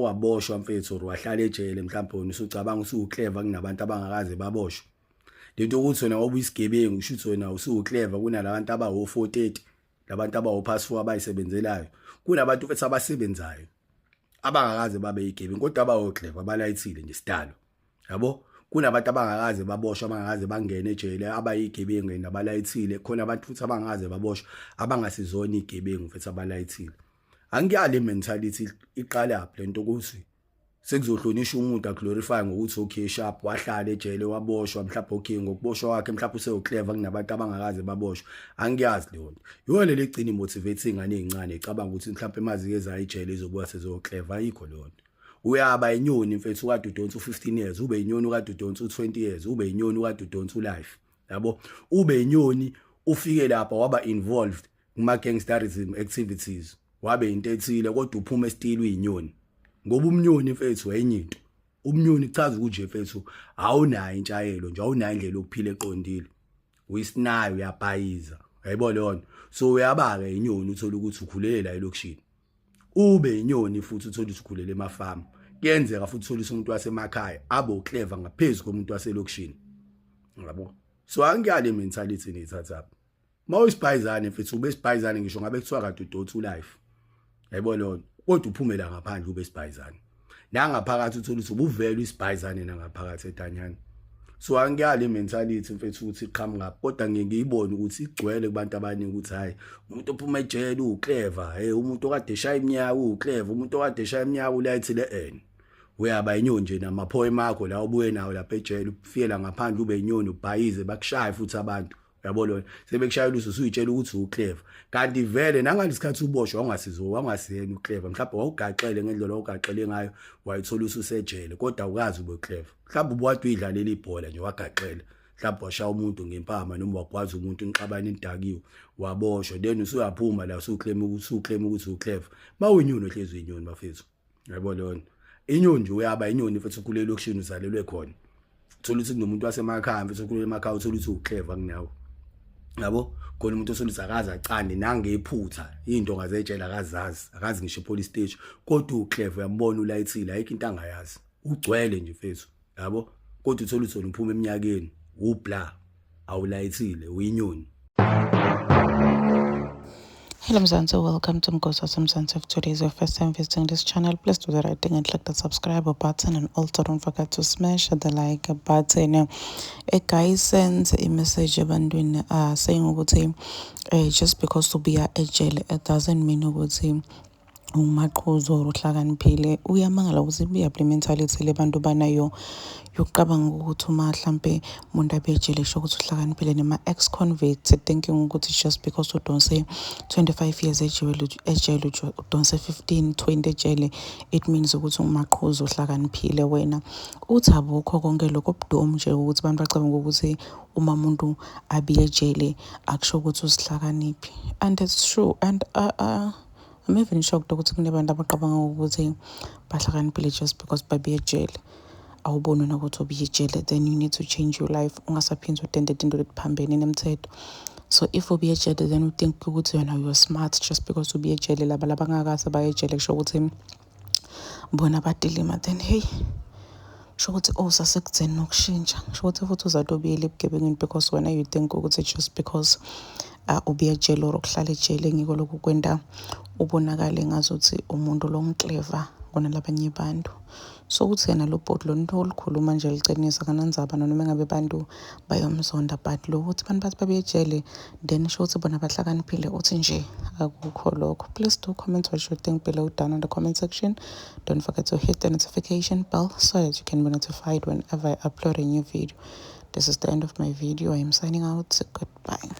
waboshwa mfethu or wahlala ejele mhlawumbe wena usucabanga usuclever kunabantu abangakaze baboshwe. Lento ukuthi wena ngoba uyisigebengu ushuthi wena usuclever kunalabantu abawo-430 labantu abawo-pass 4 abayisebenzelayo. Kunabantu mfethu abasebenzayo abangakaze babe yigebengu kodwa abawo-clever abalayithile nje sidalo. Yabo? Kunabantu abangakaze baboshwa abangakaze bangene ejele abayigebengu nabalayithile. Khona abantu futhi abangakaze baboshwa abangasizona igebengu mfethu abalayithile. Angiyale mentality iqala lapho lento ukuthi sekuzohlonishwa umuntu aglorify ngokuthi okay sharp wahlala ejele waboshwa mhlawumbe okay ngokuboshwa wakhe mhlawumbe useclever kunabantu abangakaze baboshwa. Angiyazi leyo nto. Yona legcina imotivate ingane ezincane ecabanga ukuthi mhlawumbe emazi eza ejele izobuya sezoclever ayikho leyo nto. Uyaba inyoni mfethu ukade udonsa u15 years ube inyoni ukade udonsa u20 years ube inyoni ukade udonsa ulife. Yabo? Ube inyoni ufike lapha waba involved kuma gangsterism activities. Wabe into ethile kodwa uphuma esitili uyinyoni. Ngoba umnyoni mfethu wenye into. Umnyoni chaza ukuthi mfethu awunayo intshayelo nje awunayo indlela yokuphila eqondile. Uyisinayo uyabhayiza. Yayibona leyo. So uyabaka inyoni uthola ukuthi ukhulele la elokishini. Ube inyoni futhi uthola ukuthi ukhulele emafarm. Kuyenzeka futhi uthola ukuthi umuntu wasemakhaya abo clever ngaphezulu komuntu waselokishini. Yabo? So angiyale mentality nithatha. Mawusibhayizane mfethu ube sibhayizane ngisho ngabe kuthiwa kade udonsa ulife. Yayibona leyo. Kodwa uphumela ngaphandle ube sibhayizane. Nangaphakathi uthola ukuthi ubuvela isibhayizane nangaphakathi etanyana. So angiyale mentality mfethu ukuthi iqhamu ngapha kodwa ngiyibona ukuthi igcwele kubantu abaningi ukuthi hayi umuntu ophuma ejele uclever umuntu okade eshaya iminyaka uclever umuntu okade eshaya iminyaka ulayithile uyaba inyoni nje namaphoyima akho la ubuye nawo lapha ejele ufiyela ngaphandle ube inyoni ubhayize bakushaye futhi abantu. Uyabona sebekushayela usuyitshela ukuthi uclever kanti vele nangalesikhathi uboshwa wangasiyena uclever mhlawumbe wawugaxele ngendlela owugaxele ngayo wayithola usejele kodwa awukazi ube clever. Mhlawumbe ubukade uyidlalela ibhola nje wagaxela mhlawumbe washaya umuntu ngempama noma wakwazi umuntu inqabana indakiwe waboshwa then usuyaphuma la usuclaim ukuthi uclever. Mawuyinyoni ohlezi uyinyoni bafethu. Uyabona lona inyoni nje uyaba inyoni futhi ukhulele lokishini uzalelwe khona. Uthola ukuthi kunomuntu wasemakhaya mfethu ukhulele emakhaya uthola ukuthi uclever kunawe. Yabo? Khona umuntu osoluza akaza acande nangephutha into ngazejela akazi ngisho police station kodwa uclever uyambona ulayithile ayikho into angayazi ugcwele nje mfethu. Yabo? Kodwa uthola ukuthi uphuma eminyakeni ubla awulayithile uyinyoni. Hello Mzansi, welcome to Mgosi Mzansi. If today is your first time visiting this channel, please do the right thing and click the subscribe button and also don't forget to smash the like button. A guy sends a message saying just because to be a jail it doesn't mean ukuthi umaqhuzu uhlakaniphile. Uyamangala ukuthi iyaphi mentality lebantu banayo yokucabanga ukuthi uma mhlambe umuntu abejele sho ukuthi uhlakaniphile nema ex convicts thinking ukuthi just because you don't say 25 years ejele you don't say 15 20 ejele it means ukuthi umaqhuzu uhlakaniphile. Wena uthi abukho konke lokho budomu nje ukuthi abantu bacabanga ukuthi uma umuntu abiye ejele akusho ukuthi usihlakaniphi, and it's true. And I'm even shocked ukuthi kunebantu abaqabanga ukuthi bahlakaniphile just because babiye ejele. Awubona ukuthi ubiye ejele then you need to change your life. Ungasaphindwa utende into lephambene nemthetho. So if ubiye ejele then you think ukuthi wena you are smart just because ubiye ejele laba labangakase baye ejele kusho ukuthi bona badilima then hey sho ukuthi sasekudzeni nokushintsha sho ukuthi futhi uzatobiyela ebugebengini because wena you think ukuthi just because ubiye ejele or ukuhlala ejele ngiko lokhu kwenda ubonakale ngazuthi umuntu lo clever kona labanye abantu. So ukuthi yena lo bhodi lo nto olukhuluma nje licinisa kananzaba noma ngabe abantu bayomzonda but lo ukuthi abantu bathi babiye ejele then sho ukuthi bona bahlakaniphile uthi nje akukho lokho. Please do comment what you think below down in the comment section. Don't forget to hit the notification bell so that you can be notified whenever I upload a new video. This is the end of my video. I am signing out. Goodbye.